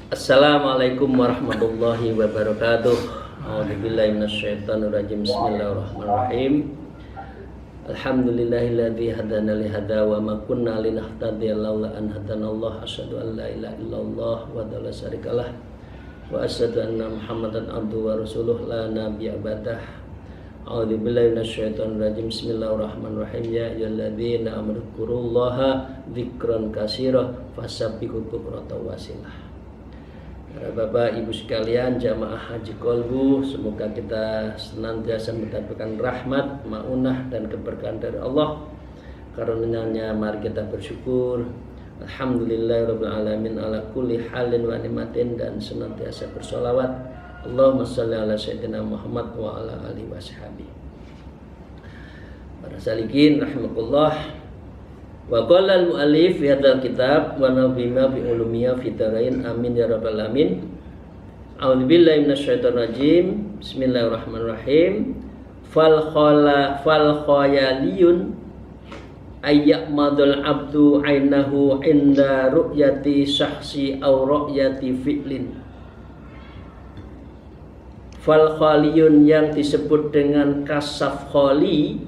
Assalamualaikum warahmatullahi wabarakatuh. A'udzubillahi minasyaitonirrajim. Bismillahirrahmanirrahim. Alhamdulillahilladzi hadana li hada wa ma kunna linahtadiya laula an hadanallah. Asyhadu an la ilaha illallah wa la syarikalah wa asyhadu anna Muhammadan abduhu wa rasuluh la nabiyya ba'dah. A'udzubillahi minasyaitonirrajim. Bismillahirrahmanirrahim. Ya ayyuhalladzina amanu dzkurullaha dzikran katsira fasabbihu bukratan wa asilah. Para Bapak Ibu sekalian, jamaah Haji Kolbu, semoga kita senantiasa mendapatkan rahmat, maunah dan keberkahan dari Allah. Karenanya mari kita bersyukur. Alhamdulillahirabbil alamin ala kulli halin wa nikmatin, dan senantiasa bersolawat. Allahumma shalli ala sayyidina Muhammad wa ala alihi washabihi. Para salikin rahimakumullah. Wa qala al-mu'allif fi hadzal kitab wa nafima bi ulumiyya fi darain amin ya rabbal alamin. A'udzubillahi minasyaitonir rajim. Bismillahirrahmanirrahim. Fal khayaliyun ayya'madul abdu ainahu inda ru'yati syakhsi aw ru'yati fi'lin. Fal khaliyun yang disebut dengan kasaf khayali,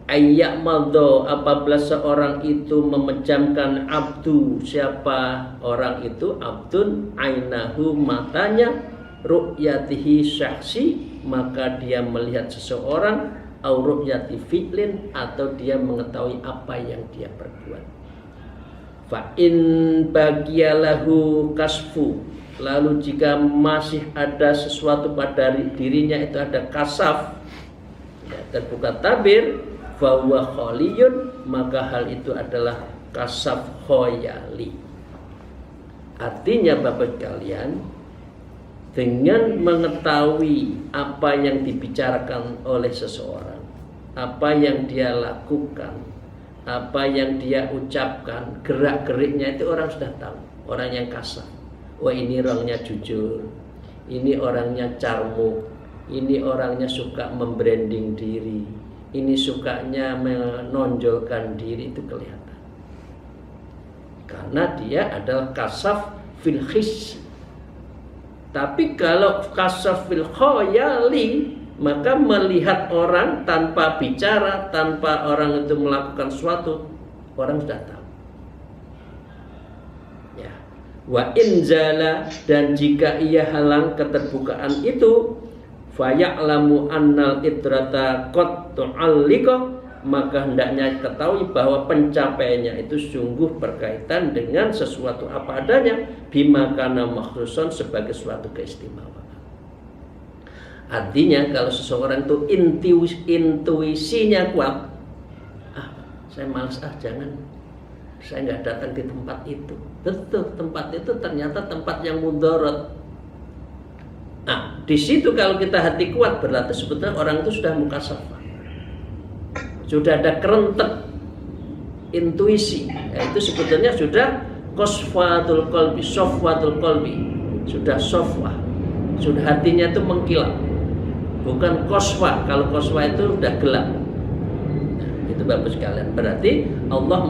ayyamadho apabila seorang itu memejamkan abdu, siapa orang itu? Abdun ainahu, matanya, ru'yatihi syakhsi, maka dia melihat seseorang, au ru'yati fi'lin, atau dia mengetahui apa yang dia perbuat. Fa in bagiyalahu kasfu, lalu jika masih ada sesuatu pada dirinya itu ada kasaf, ya, terbuka tabir, fahuwa khaliyun, maka hal itu adalah kasaf khayali. Artinya Bapak sekalian, dengan mengetahui apa yang dibicarakan oleh seseorang, apa yang dia lakukan, apa yang dia ucapkan, gerak-geriknya itu orang sudah tahu. Orang yang kasaf, wah ini orangnya jujur, ini orangnya carmuk, ini orangnya suka membranding diri, ini sukanya menonjolkan diri, itu kelihatan. Karena dia adalah kasaf fil khis. Tapi kalau kasaf fil khayali, maka melihat orang tanpa bicara, tanpa orang itu melakukan sesuatu, orang sudah tahu. Ya. Wa inzala, dan jika ia halang keterbukaan itu, faya'lamu annal idrata qad tu'alliqa, maka hendaknya ketahui bahwa pencapaiannya itu sungguh berkaitan dengan sesuatu apa adanya, bima kana makhsusan, sebagai suatu keistimewaan. Artinya kalau seseorang itu intuisinya kuat, saya malas, jangan, saya nggak datang di tempat itu. Betul, tempat itu ternyata tempat yang mudarat. Nah, di situ kalau kita hati kuat, berarti sebetulnya orang itu sudah mukasafah, sudah ada kerentek intuisi. Itu sebetulnya sudah qasfatul qalbi, sofwatul qalbi, sudah sofwah, sudah hatinya itu mengkilat. Bukan qaswa, kalau qaswa itu sudah gelap. Nah, itu Bapak sekalian, berarti Allah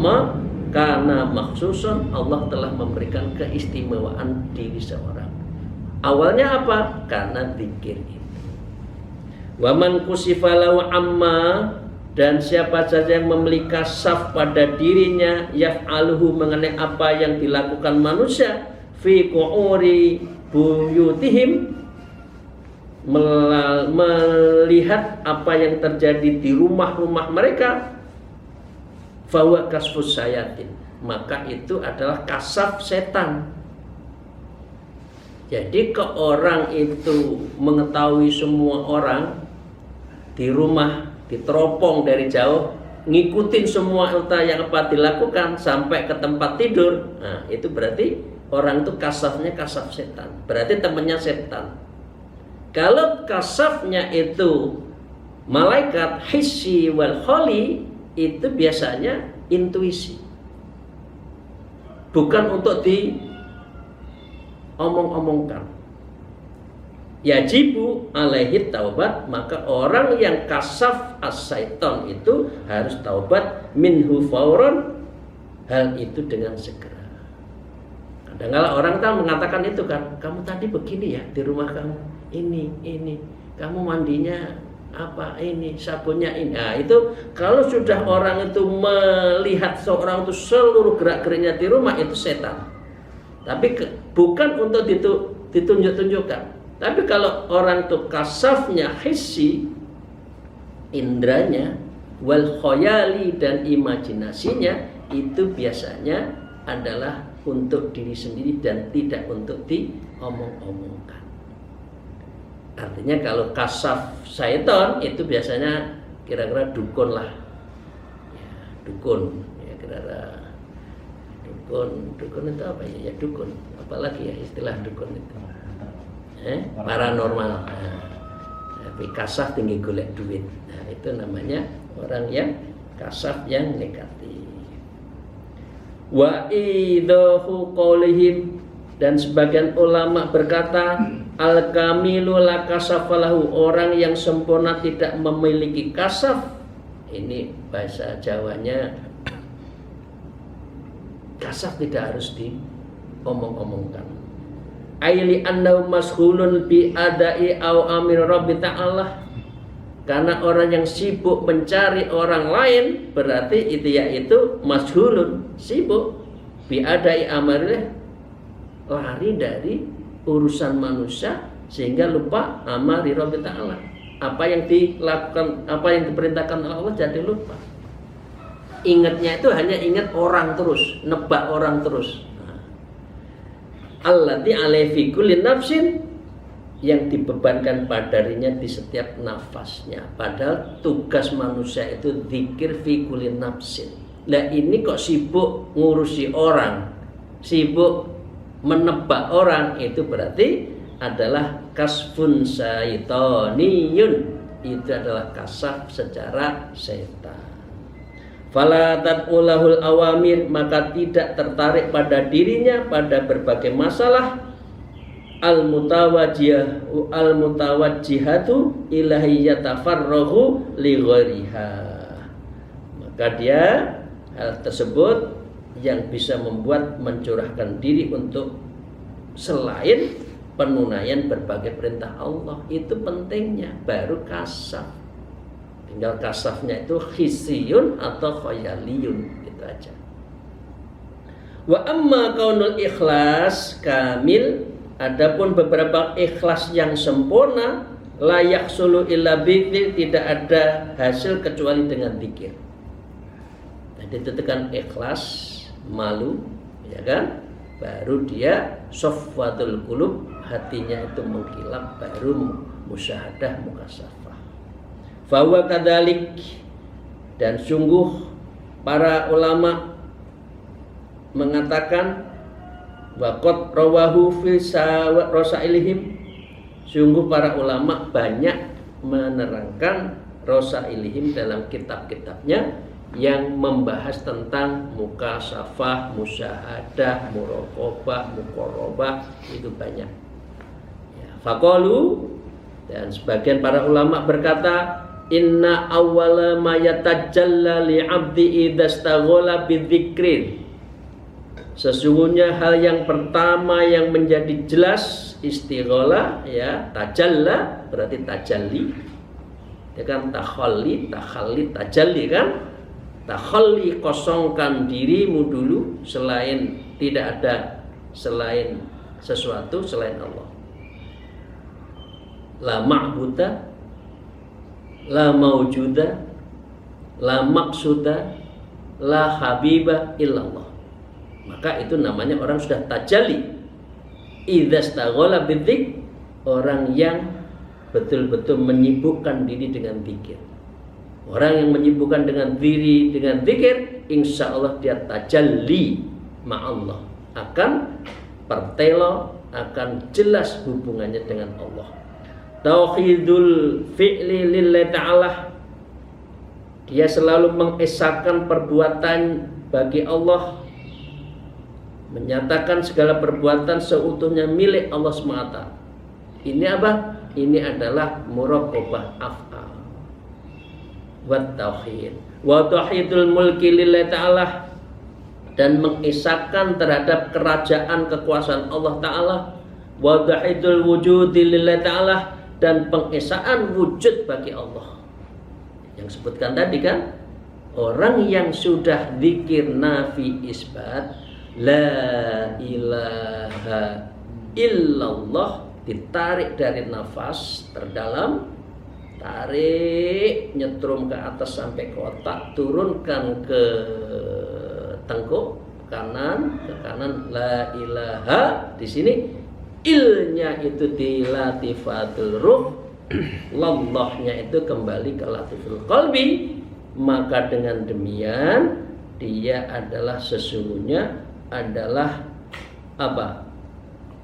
karena makhsusun, Allah telah memberikan keistimewaan diri seorang. Awalnya apa? Karena zikir itu. Waman kusifalau amma, dan siapa saja yang memiliki kasaf pada dirinya, yaf'aluhu, mengenai apa yang dilakukan manusia, fi qu'uri buyutihim, melihat apa yang terjadi di rumah-rumah mereka, fahuwa kasfus sayatin, maka itu adalah kasaf setan. Jadi ke orang itu mengetahui semua orang di rumah, diteropong dari jauh, ngikutin semua yang apa dilakukan sampai ke tempat tidur. Nah, itu berarti orang itu kasafnya kasaf setan. Berarti temannya setan. Kalau kasafnya itu malaikat hissi wal kholi, itu biasanya intuisi, bukan untuk diomong-omongkan. Yajibu alaihi taubat, maka orang yang kasaf as-syaiton itu harus taubat minhu fauron, hal itu dengan segera. Kadang-kadang orang kan mengatakan itu kan, kamu tadi begini ya di rumah kamu, ini, kamu mandinya apa, ini sabunnya ini. Nah, itu kalau sudah orang itu melihat seorang itu seluruh gerak-geriknya di rumah, itu setan. Tapi bukan untuk ditunjuk-tunjukkan. Tapi kalau orang itu kasafnya hissi, indranya, wal khoyali, dan imajinasinya, itu biasanya adalah untuk diri sendiri dan tidak untuk diomong-omongkan. Artinya kalau kasaf syaitan itu biasanya kira-kira dukun lah, ya, dukun, ya kira-kira dukun itu apa ya? Ya dukun, apalagi ya istilah dukun itu, paranormal. Nah, tapi kasaf tinggi golek duit, nah itu namanya orang yang kasaf yang negatif. Wa idahu qaulihim, dan sebagian ulama berkata al-kamilu la kasafalahu, orang yang sempurna tidak memiliki kasaf. Ini bahasa Jawanya, kasaf tidak harus diomong-omongkan. Aili annahu mashghulun bi adai au amir rabbi ta'ala, karena orang yang sibuk mencari orang lain, berarti itu yaitu mashghulun, sibuk bi adai amarillah, lari dari urusan manusia sehingga lupa amari Rabbi Ta'ala. Apa yang dilakukan, apa yang diperintahkan oleh Allah jadi lupa. Ingatnya itu hanya ingat orang terus, nebak orang terus. Allati alaihi fi kulli nafsin, yang dibebankan padanya di setiap nafasnya. Padahal tugas manusia itu zikir fi kulli nafsin. Lah ini kok sibuk ngurusi orang, sibuk menebak orang, itu berarti adalah kasfun syaitoniyun, itu adalah kasaf secara setan. Fala tad'ulahul awamir, maka tidak tertarik pada dirinya pada berbagai masalah al-mutawajjihatu ilahi yatafarrahu li ghairiha. Maka dia hal tersebut yang bisa membuat mencurahkan diri untuk selain penunaian berbagai perintah Allah. Itu pentingnya, baru kasaf. Tinggal kasafnya itu hisiyun atau khayaliyun, gitu aja. Wa amma kaunul ikhlas kamil, adapun beberapa ikhlas yang sempurna, layak sulu illa bikir, tidak ada hasil kecuali dengan zikir. Jadi itu kan ikhlas, malu, ya kan? Baru dia safwatul qulub, hatinya itu mengkilap, baru musyahadah mukasafah. Fahuwa kadzalik, dan sungguh para ulama mengatakan waqad rawahu fi rasailihim, sungguh para ulama banyak menerangkan rasailihim dalam kitab-kitabnya yang membahas tentang mukasafah, musyahadah, muraqabah, muqarrabah, itu banyak. Ya, faqalu, dan sebagian para ulama berkata, inna awwala ma yatajalla li 'abdi idastaghala bidzikrin, sesungguhnya hal yang pertama yang menjadi jelas istighala, ya, tajalla berarti tajalli, ya kan, takhalli, tajalli kan. Takhalli, kosongkan dirimu dulu, selain tidak ada selain sesuatu selain Allah. La ma'buda, la mawjuda, la maqsuda, la habiba illallah. Maka itu namanya orang sudah tajalli. Idza staghala bidzikr, orang yang betul-betul menyibukkan diri dengan zikir. Orang yang menyibukkan dengan diri dengan zikir, insya Allah dia tajalli ma'allah, akan pertelo, akan jelas hubungannya dengan Allah. tauhidul fi'li lillahi ta'ala, dia selalu mengesahkan perbuatan bagi Allah, menyatakan segala perbuatan seutuhnya milik Allah SWT. Ini apa? Ini adalah muraqabah af'al wa tauhid. Wa tauhidul mulki lillahi ta'ala, dan mengesahkan terhadap kerajaan kekuasaan Allah Ta'ala. Wa tauhidul wujudi lillahi ta'ala, dan pengesaan wujud bagi Allah. Yang sebutkan tadi kan, orang yang sudah zikir nafi isbat, la ilaha illallah, ditarik dari nafas terdalam, tarik, nyetrum ke atas sampai ke otak, turunkan ke tengkuk kanan, ke kanan, la ilaha, di sini ilnya itu di latifatul ruh, lallahnya itu kembali ke latiful qalbi. Maka dengan demikian dia adalah sesungguhnya adalah apa?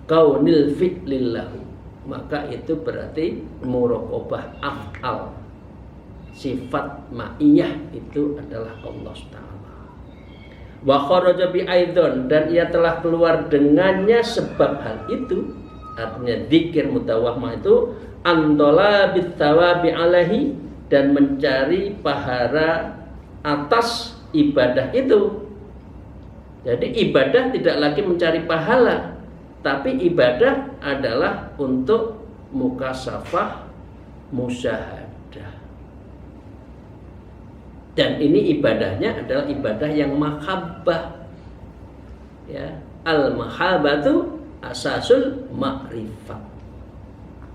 Kaunil fi'lillahu. Maka itu berarti muraqabah af'al. Sifat ma'iyah itu adalah Allah Ta'ala. Wa kharaja bi aidan, dan ia telah keluar dengannya sebab hal itu. Artinya zikir mutawahmah itu andola bitawabi alaihi, dan mencari pahala atas ibadah itu. Jadi ibadah tidak lagi mencari pahala, tapi ibadah adalah untuk mukasafah, musyahadah. Dan ini ibadahnya adalah ibadah yang mahabbah. Ya, al-mahabbatu asasul ma'rifat.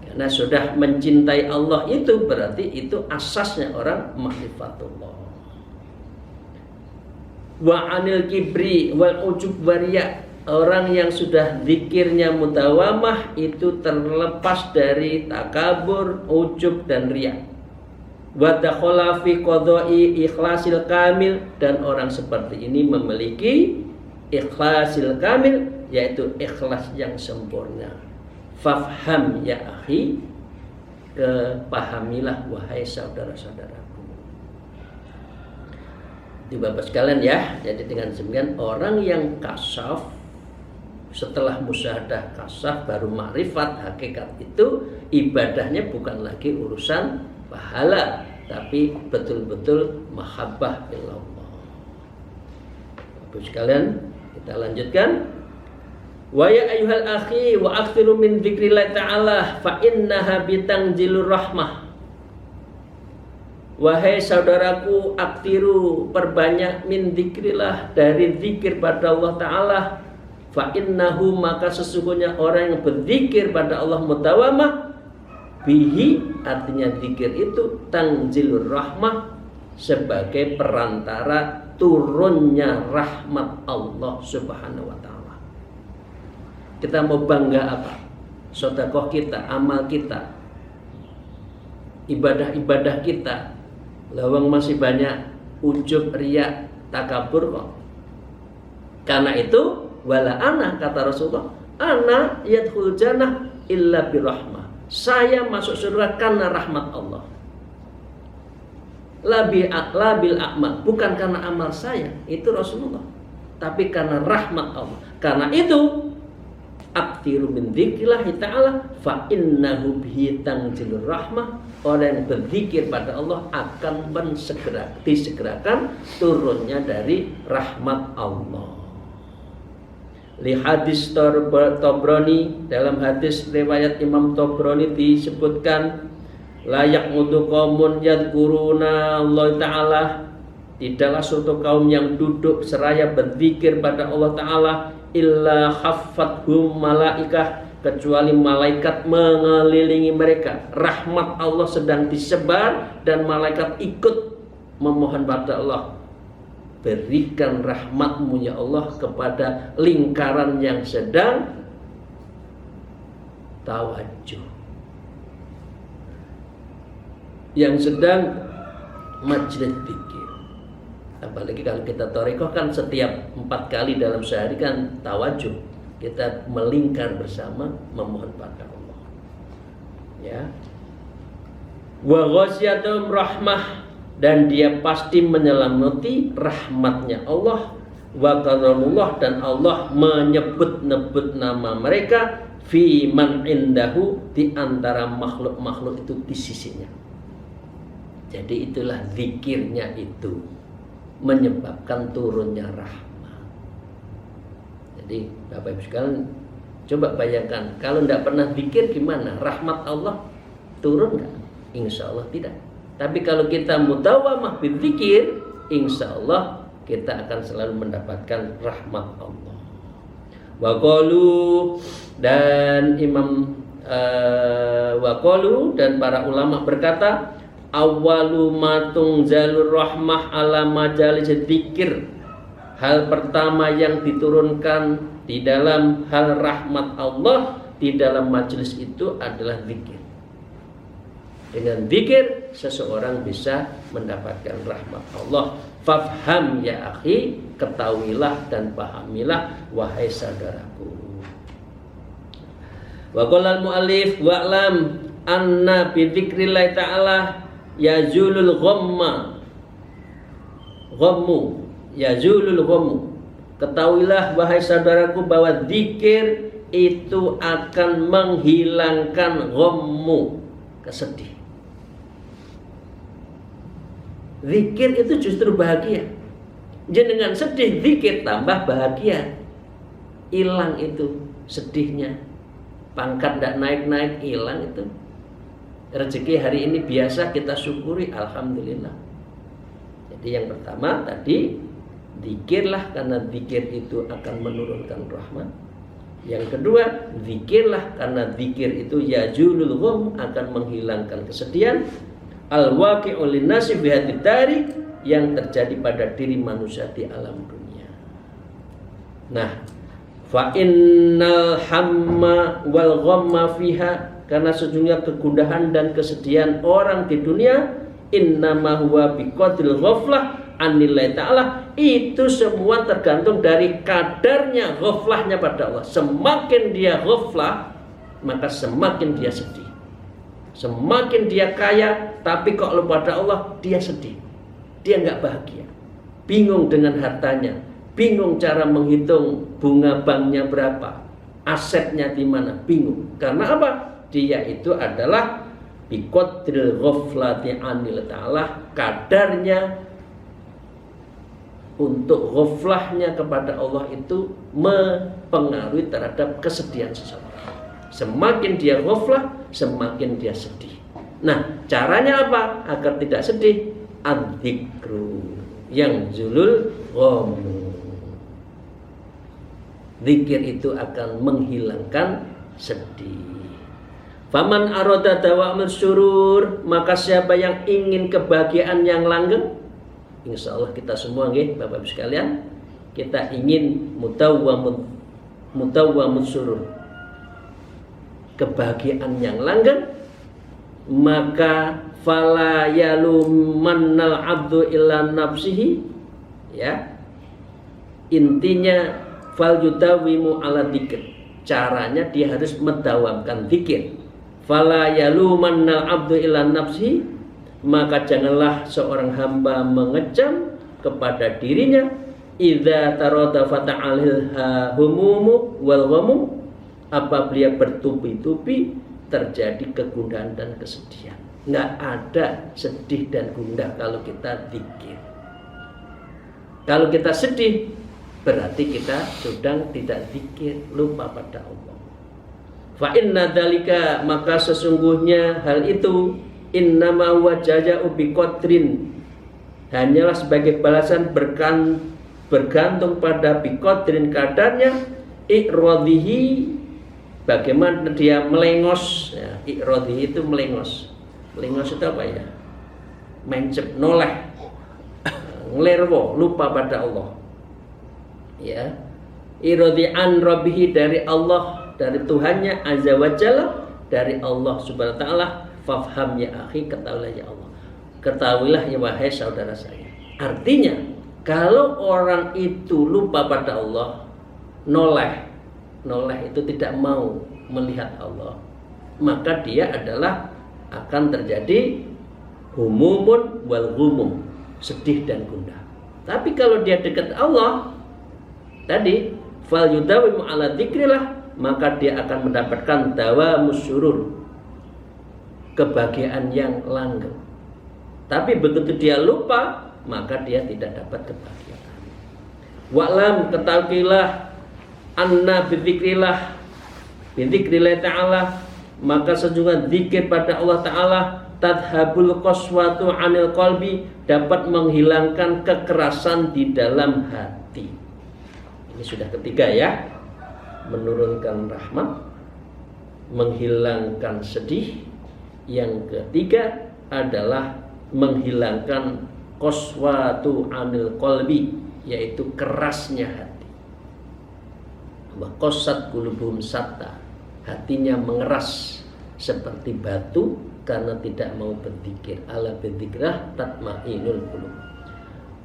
Karena sudah mencintai Allah itu berarti itu asasnya orang ma'rifatullah. Wa anil kibri wal ujub wariya, orang yang sudah zikirnya mudawamah itu terlepas dari takabur, ujub dan riya. Wa dakhala fi qada'i ikhlasil kamil, dan orang seperti ini memiliki ikhlasil kamil, yaitu ikhlas yang sempurna. Fafham ya akhi, kepahamilah wahai saudara-saudaraku. Di Bapak sekalian ya, jadi dengan demikian orang yang kasaf, setelah musyahadah kasaf baru makrifat hakikat itu, ibadahnya bukan lagi urusan pahala, tapi betul-betul mahabbah illallah. Bapak sekalian, kita lanjutkan. Wa ya ayyuhal akhi wa akthiru min dzikrillah ta'ala fa innaha bitanzilur rahmah. Wahai saudaraku, aktiru, perbanyak min dzikrillah, dari zikir pada Allah Ta'ala. Fa innahu, maka sesungguhnya orang yang berzikir pada Allah mudawamah, bihi, artinya zikir itu tanzilur rahmah, sebagai perantara turunnya rahmat Allah Subhanahu wa Ta'ala. Kita mau bangga apa? Sedekah kita, amal kita, ibadah-ibadah kita. Lawang masih banyak ujub, riya, takabur kok. Karena itu wala ana, kata Rasulullah, ana yadkhul jannah illa birahmah. Saya masuk surga karena rahmat Allah. Labil amal, bukan karena amal saya, itu Rasulullah, tapi karena rahmat Allah. Karena itu aktiru min dzikrillah ta'ala fa innahu bihi tanzilur rahmah. Orang yang berzikir pada Allah akan disegerakan turunnya dari rahmat Allah. Li hadis Tabrani, dalam hadis riwayat Imam Tabrani disebutkan, layak mudu qaumun yadhkuruna Allah Ta'ala, tidaklah suatu kaum yang duduk seraya berzikir pada Allah Ta'ala, illa khaffathum malaikah, kecuali malaikat mengelilingi mereka. Rahmat Allah sedang disebar dan malaikat ikut memohon pada Allah, berikan rahmatmu ya Allah kepada lingkaran yang sedang tawajuh, yang sedang majlis dzikir. Apalagi kalau kita thariqah kan setiap 4 kali dalam sehari kan tawajuh, kita melingkar bersama memohon pada Allah. Ya, Wa ghasyatum rahmah, dan dia pasti menyelimuti rahmatnya Allah. Wa karamullah, dan Allah menyebut-nebut nama mereka fi man indahu, di antara makhluk-makhluk itu di sisinya. Jadi itulah zikirnya itu menyebabkan turunnya rahmat. Jadi Bapak Ibu sekalian, coba bayangkan kalau tidak pernah zikir gimana? Rahmat Allah turun nggak? Insya Allah tidak. Tapi kalau kita mudawamah berzikir, insya Allah kita akan selalu mendapatkan rahmat Allah. Wa qalu, dan dan para ulama berkata, awwalu ma tunzalur rahmah ala majalis dzikir. Hal pertama yang diturunkan di dalam hal rahmat Allah di dalam majelis itu adalah zikir. Dengan zikir seseorang bisa mendapatkan rahmat Allah. Fafham ya akhi, ketahuilah dan pahamilah wahai saudaraku. Wa qala al-muallif wa'lam anna bi dzikrillah ta'ala yazulul ghammu. Ketahuilah wahai saudaraku bahwa zikir itu akan menghilangkan ghammu, kesedih. Zikir itu justru bahagia. Jenengan sedih, zikir tambah bahagia. Hilang itu sedihnya. Pangkat tidak naik-naik, hilang itu. Rezeki hari ini biasa kita syukuri, alhamdulillah. Jadi yang pertama tadi, zikirlah, karena zikir itu akan menurunkan rahmat. Yang kedua, zikirlah, karena zikir itu yazulul gham, akan menghilangkan kesedihan. Al-waqi'u linnasi fi hadhihi dari, yang terjadi pada diri manusia di alam dunia. Nah, fa innal hamma wal ghamma fiha, karena sesungguhnya kegundahan dan kesedihan orang di dunia, innama huwa biqadril ghaflah anillahi ta'ala, itu semua tergantung dari kadarnya ghaflahnya pada Allah. Semakin dia ghaflah, maka semakin dia sedih. Semakin dia kaya, tapi kok lupa pada Allah, dia sedih. Dia nggak bahagia. Bingung dengan hartanya. Bingung cara menghitung bunga banknya berapa. Asetnya di mana. Bingung. Karena apa? Dia itu adalah biqadril ghaflati anil ta'ala, kadarnya untuk ghaflahnya kepada Allah itu mempengaruhi terhadap kesedihan seseorang. Semakin dia ghaflah, semakin dia sedih. Nah, caranya apa agar tidak sedih? Adzikru yang zulul ghamu. Zikir itu akan menghilangkan sedih. Faman arada dawamul surur, maka siapa yang ingin kebahagiaan yang langgeng, insya Allah kita semua nggih Bapak Ibu sekalian, kita ingin mutawwamut surur, kebahagiaan yang langgeng, maka fala yalumannal abdu illa nafsihi, ya, intinya fal yudawimu ala dzikr, caranya dia harus mendawamkan zikir. Fala yalumannal abdu illa nafsihi, maka janganlah seorang hamba mengecam kepada dirinya. Idza taradafata alil humumu wal ghamum, apabila bertubi-tubi terjadi kegundahan dan kesedihan. Nggak ada sedih dan gundah kalau kita zikir. Kalau kita sedih, berarti kita sedang tidak zikir, lupa pada Allah. Fa inna dzalika, maka sesungguhnya hal itu, innama huwa jazaa'u biqadrin, hanyalah sebagai balasan bergantung pada biqadrin, kadarnya, i'radhihi, bagaimana dia melengos, ya, i'radhihi itu melengos. Melengos itu apa ya? Mencep, noleh, ngelerwo, lupa pada Allah. Ya, iradhi an rabbihi, dari Allah, dari Tuhannya azza wa jalla, dari Allah subhanahu wa ta'ala. Fafham ya akhi, ketahuilah ya Allah, ketahuilah ya wahai saudara saya. Artinya kalau orang itu lupa pada Allah, noleh itu tidak mau melihat Allah, maka dia adalah akan terjadi humumun wal ghumum, sedih dan gundah. Tapi kalau dia dekat Allah tadi, fal yudawimu ala dzikrillah, maka dia akan mendapatkan dawamus syurur, kebahagiaan yang langgeng. Tapi begitu dia lupa, maka dia tidak dapat kebahagiaan. Wa'lam, ketahuilah, anna bidzikrillah ta'ala, maka sesungguhnya zikir pada Allah Ta'ala, tadhabul qaswatu anil qalbi, dapat menghilangkan kekerasan di dalam hati. Ini sudah ketiga ya, menurunkan rahmat, menghilangkan sedih. Yang ketiga adalah menghilangkan qaswatu anil qalbi, yaitu kerasnya hati. Wa qasat qulubuhum satta, hatinya mengeras seperti batu karena tidak mau berzikir. Ala bidzikrah tatmainul qulub.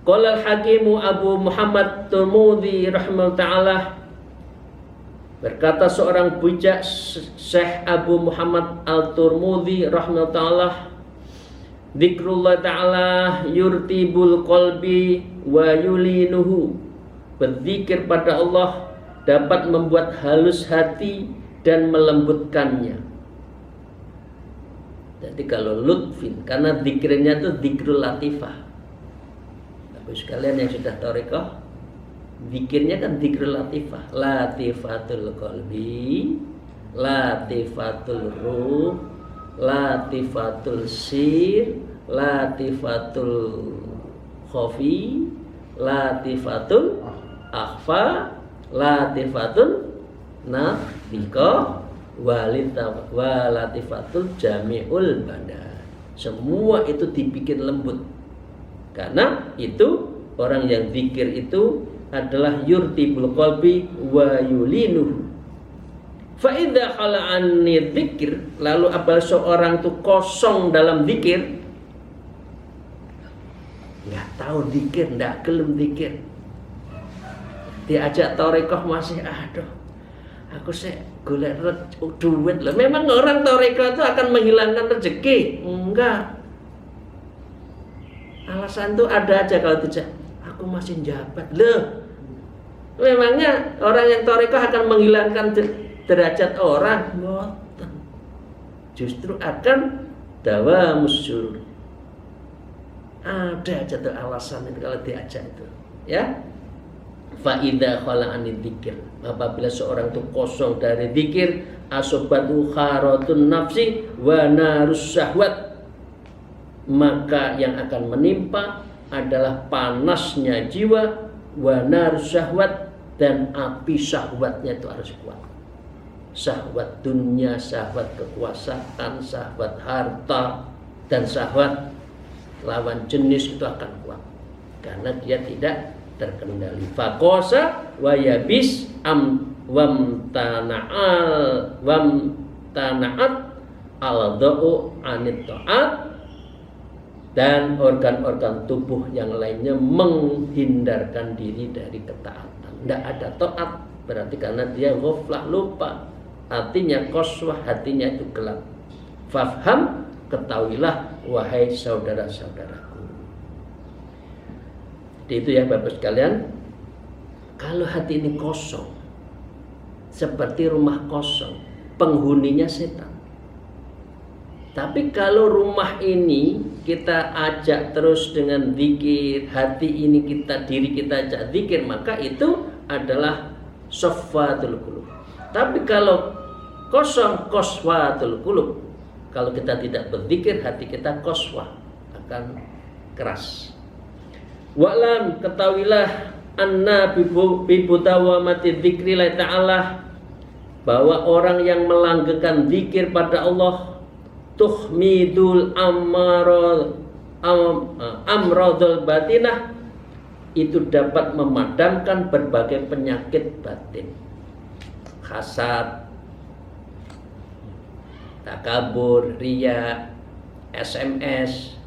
Qala al-Hakimu Abu Muhammad Tirmidzi rahimahullah ta'ala, berkata seorang bijak Syekh Abu Muhammad Al-Tirmidzi rahimahullah ta'ala, dzikrullah ta'ala yurtibul qalbi wa yulinuhu, berzikir pada Allah dapat membuat halus hati dan melembutkannya. Jadi kalau lutfin, karena zikirnya itu zikrul latifah. Bapak sekalian yang sudah tarekat, zikirnya kan zikrul latifah. Latifatul qalbi, latifatul ruh, latifatul sir, latifatul khafi, latifatul akhfa, latifatul nafika, walatifatul jami'ul badan. Semua itu dibikin lembut. Karena itu orang yang zikir itu adalah yurtibul qalbi wa yulinuhu. Fa idza khala anni dzikir, lalu apabila seorang itu kosong dalam zikir, enggak tahu zikir, enggak gelem zikir, diajak tarekat masih aduh, aku sih golek duit loh. Memang orang tarekat itu akan menghilangkan rezeki? Enggak. Alasan itu ada aja kalau tidak, aku masih jabat loh. Memangnya orang yang tarekat akan menghilangkan derajat orang? Ngoten. Justru akan dawamus syurur. Ada aja tuh alasan itu kalau diajak itu, ya. Fa idza khala anil dzikir, apabila seorang itu kosong dari zikir, asobatu kharatun nafsi wa narus syahwat, maka yang akan menimpa adalah panasnya jiwa, wa narus syahwat, dan api syahwatnya itu harus kuat. Syahwat dunia, syahwat kekuasaan, syahwat harta, dan syahwat lawan jenis itu akan kuat karena dia tidak terkendali. Fakosa wa yabis wamtana'at al-da'u anit ta'at, dan organ-organ tubuh yang lainnya menghindarkan diri dari ketaatan. Tidak ada taat berarti karena dia ghaflah, lupa. Hatinya qaswah, hatinya itu gelap. Fafham, ketahuilah wahai saudara-saudaraku. Jadi itu ya Bapak sekalian, kalau hati ini kosong, seperti rumah kosong, penghuninya setan. Tapi kalau rumah ini kita ajak terus dengan zikir, hati ini diri kita ajak zikir, maka itu adalah safwatul qulub. Tapi kalau kosong, qaswatul qulub, kalau kita tidak berzikir, hati kita qaswah, akan keras. Wa'lam, ketahuilah, anna bibutawamati dzikrillah ta'ala, bahwa orang yang melanggengkan zikir pada Allah, tuhmidul amradul batinah, itu dapat memadamkan berbagai penyakit batin. Hasad, takabur, riya, SMS.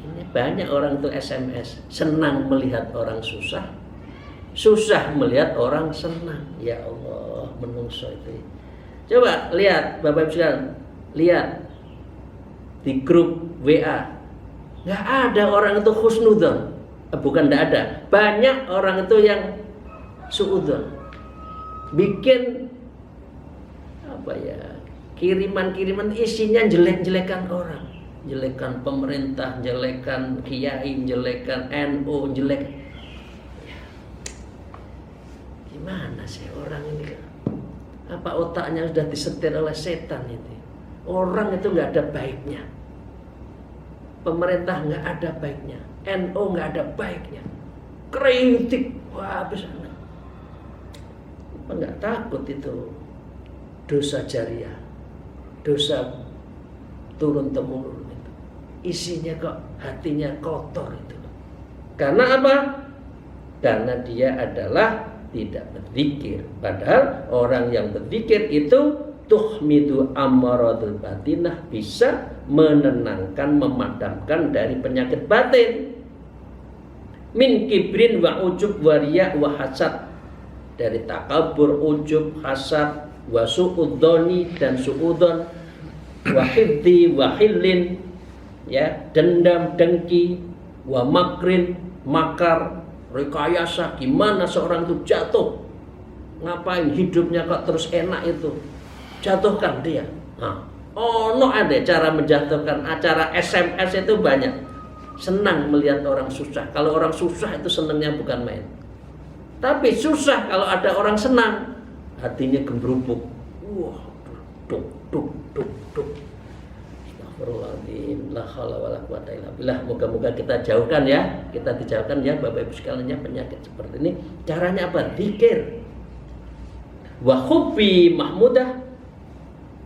Ini banyak orang tuh SMS, senang melihat orang susah, susah melihat orang senang. Ya Allah, menungso itu. Coba lihat Bapak Ibu sekalian, lihat di grup WA. Nggak ada orang itu husnudzon. Bukan nggak ada. Banyak orang itu yang suudzon. Bikin kiriman-kiriman isinya jelek-jelekan orang. Jelekan pemerintah, jelekan kiai, jelekan NU, jelek. Ya. Gimana sih orang ini? Apa otaknya sudah disetir oleh setan itu? Orang itu nggak ada baiknya. Pemerintah nggak ada baiknya. NU nggak ada baiknya. Kritik, wah bisa nggak? Apa nggak takut itu dosa jariah, dosa turun temurun itu. Isinya kok hatinya kotor itu. Karena apa? Karena dia adalah tidak berzikir. Padahal orang yang berzikir itu tuhmidu ammaradul batinah, bisa menenangkan, memadamkan dari penyakit batin. Min kibrin wa ujub wa riya wa hasad, dari takabur, ujub, hasad, wa su'udzoni dan su'udzon, wa hiddi wa hillin, ya, dendam, dengki, wa makrin, makar, rekayasa. Gimana seorang itu jatuh, ngapain hidupnya kok terus enak itu, jatuhkan dia. Nah, no ada cara menjatuhkan. Acara SMS itu banyak. Senang melihat orang susah. Kalau orang susah itu senangnya bukan main. Tapi susah kalau ada orang senang, hatinya gembrubuk. Wah, duk. Astagfirullahaladzim, la haula wala quwata illa billah. Moga-moga kita jauhkan ya, kita dijauhkan ya Bapak Ibu sekalian penyakit seperti ini. Caranya apa? Zikir. Wa hubbi mahmudah,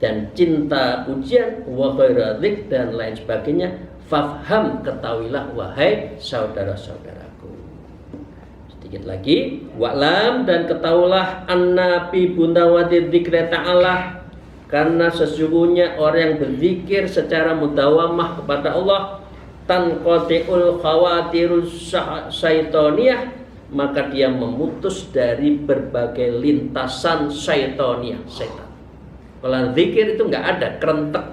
dan cinta pujian, wa khairadzik, dan lain sebagainya. Fafham, ketahuilah wahai saudara-saudaraku. Sedikit lagi, wa'lam, dan ketahuilah anna fi bunawati dzikri ta'ala, karena sesungguhnya orang yang berzikir secara mudawamah kepada Allah, tanqati'ul khawatirus syaitoniyah, maka dia memutus dari berbagai lintasan syaitoniyah, setan. Kalau zikir itu nggak ada kerentek,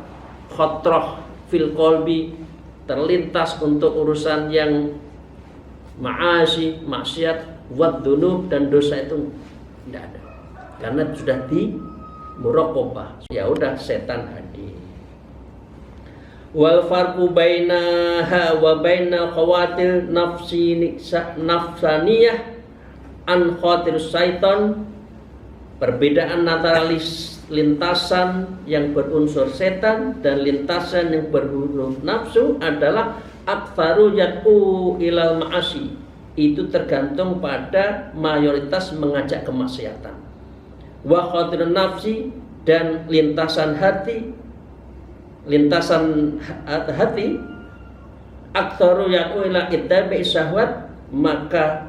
khotroh fil kolbi, terlintas untuk urusan yang ma'asi, maksiat, wad-dunub, dan dosa itu nggak ada, karena sudah di muraqabah. Ya udah, setan hadir. Wal farqu bainaha wa bainal khawatir nafsaniyah an khawatir syaitan. Perbedaan antara lintasan yang berunsur setan dan lintasan yang berhuruf nafsu adalah aktsaru yad'u ilal ma'asi. Itu tergantung pada mayoritas mengajak kemaksiatan. Wa khawatir nafsi, dan lintasan hati aktsaru yad'u ila ittabi syahwat, maka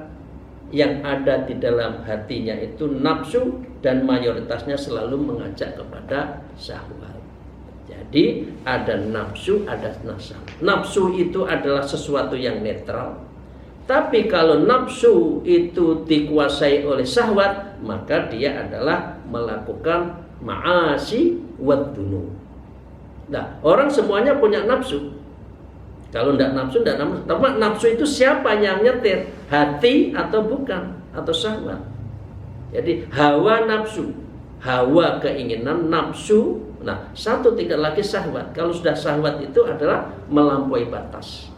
yang ada di dalam hatinya itu nafsu, dan mayoritasnya selalu mengajak kepada syahwat. Jadi ada nafsu, ada nafsu. Nafsu itu adalah sesuatu yang netral. Tapi kalau nafsu itu dikuasai oleh syahwat, maka dia adalah melakukan ma'asi wad-dunub. Nah, orang semuanya punya nafsu. Kalau tidak nafsu, tidak nafsu. Tapi nafsu itu siapa yang nyetir? Hati atau bukan? Atau syahwat? Jadi hawa nafsu, hawa keinginan, nafsu. Nah, satu tidak lagi syahwat. Kalau sudah syahwat itu adalah melampaui batas.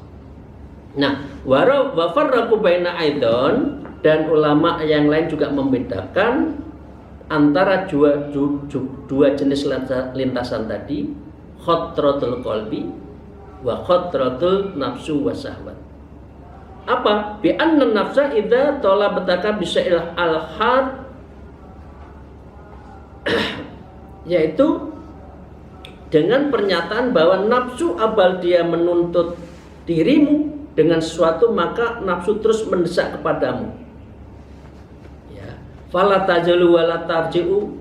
Nah, wa farraqu baina aidon, dan ulama yang lain juga membedakan antara dua jenis lintasan tadi, khotratul qalbi wa khotratul nafsu wa syahwat. Apa? Bi anna nafsa idza talabataka bisya'il al-had, yaitu dengan pernyataan bahwa nafsu abal dia menuntut dirimu dengan sesuatu, maka nafsu terus mendesak kepadamu. Ya, fala tajalu wala tarji'u,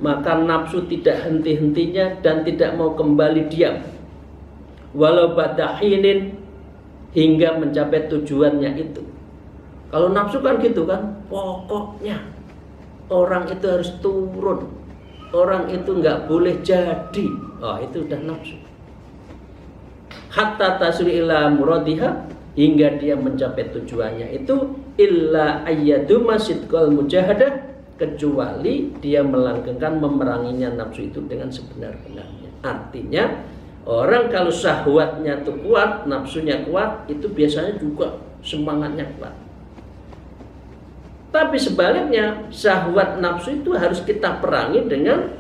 maka nafsu tidak henti-hentinya dan tidak mau kembali diam. Walau badahinin, hingga mencapai tujuannya itu. Kalau nafsu kan gitu kan, pokoknya orang itu harus turun, orang itu nggak boleh jadi. Oh, itu udah nafsu. hatta tasri ila muradiha, hingga dia mencapai tujuannya itu, illa ayyaduma sidqal mujahadah, kecuali dia melanggengkan memeranginya nafsu itu dengan sebenar-benarnya. Artinya orang kalau syahwatnya itu kuat, nafsunya kuat, itu biasanya juga semangatnya kuat. Tapi sebaliknya, syahwat nafsu itu harus kita perangi dengan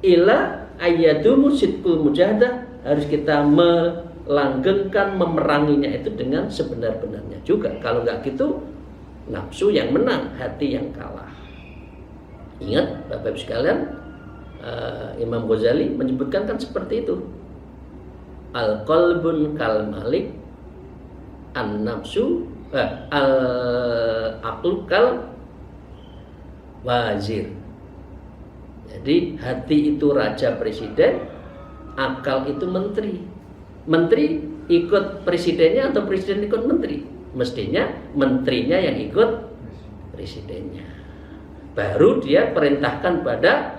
ila ayyadumu sidqul mujahadah, harus kita melanggengkan memeranginya itu dengan sebenar-benarnya juga. Kalau nggak gitu, nafsu yang menang, hati yang kalah. Ingat Bapak Ibu sekalian, Imam Ghazali menyebutkan kan seperti itu. Al-qalbun kal malik, an-nafsu al-aqlu kal wazir. Jadi hati itu raja presiden, akal itu menteri. Menteri ikut presidennya atau presiden ikut menteri? Mestinya menterinya yang ikut presidennya. Baru dia perintahkan pada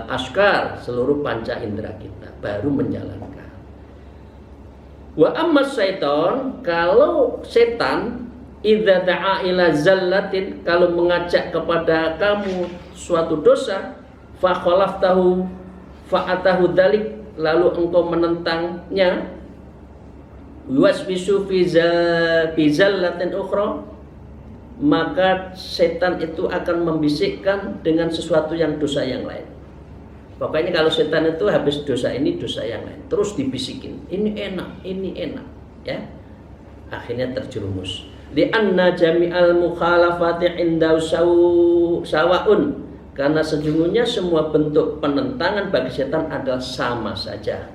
askar, seluruh panca indera kita, baru menjalankan. Wa amma syaitan, kalau setan idza da'a ila zallatin, kalau mengajak kepada kamu suatu dosa, fa khalaftahu fa atahu dalik, lalu engkau menentangnya, waswisu fi zallatin ukhra, maka setan itu akan membisikkan dengan sesuatu yang dosa yang lain. Pokoknya kalau setan itu habis dosa ini, dosa yang lain, terus dibisikin, ini enak, ya. Akhirnya terjerumus. Li anna jami'al mukhalafati inda sawaun, karena sejujurnya semua bentuk penentangan bagi setan adalah sama saja.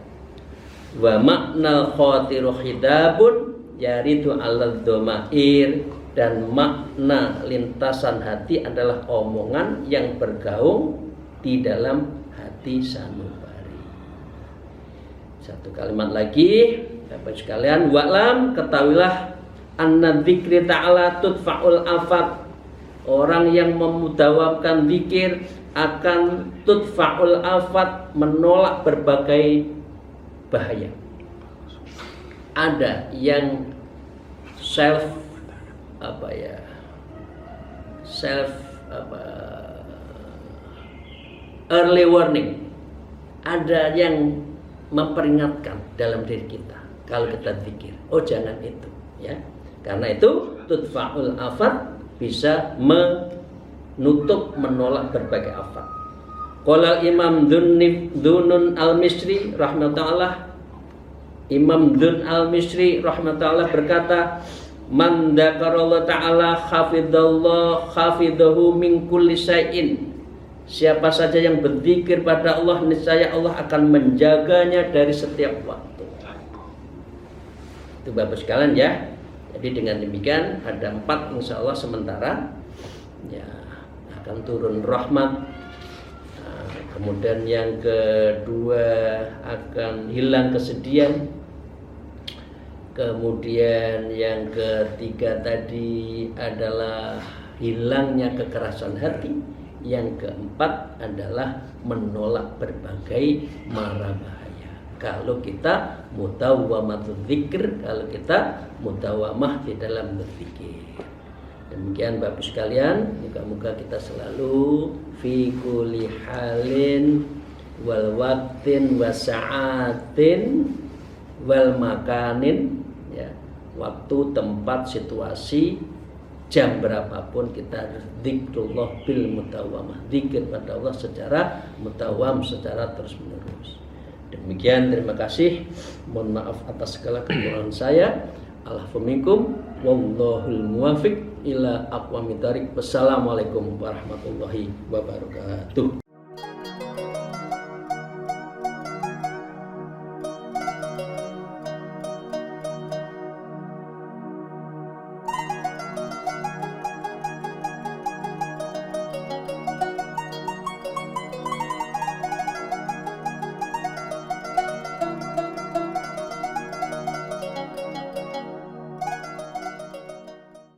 Wa maknal khatiru hidabun yaridu alal domair, dan makna lintasan hati adalah omongan yang bergaung di dalam hati sanubari. Satu kalimat lagi, Bapak sekalian, wa'lam, ketahuilah, anna dzikri ta'ala tudfa'ul afat, orang yang memudawamkan zikir akan tudfa'ul afat, menolak berbagai bahaya. Ada yang early warning, ada yang memperingatkan dalam diri kita kalau kita zikir, oh jangan itu, ya. Karena itu tudfa'ul afat, bisa menutup, menolak berbagai afat. Qala Imam Dunun al-Misri rahmatullah, Imam Dun al-Misri rahmatullah berkata, man dzakarallahu ta'ala hafidhahu min kulli syai'in, siapa saja yang berzikir pada Allah, niscaya Allah akan menjaganya dari setiap waktu. Itu Bapak sekalian, ya. Jadi dengan demikian ada 4 insya Allah sementara, ya, akan turun rahmat. Kemudian yang kedua akan hilang kesedihan. Kemudian yang ketiga tadi adalah hilangnya kekerasan hati. Yang keempat adalah menolak berbagai mara bahaya. Kalau kita mudawwamatul dzikr, kalau kita mudawwamah di dalam berzikir. Demikian Bapak sekalian, moga-moga kita selalu fi kulli halin wal waqtin wasa'atin wal makanin, ya, waktu, tempat, situasi, jam berapapun kita zikrullah bil mudawwamah, zikir pada Allah secara mudawwam, secara terus menerus. Demikian, terima kasih. Mohon maaf atas segala kekurangan saya. Alhamdulillah, wallahul muwafiq ila aqwamit thariq. Wassalamualaikum warahmatullahi wabarakatuh.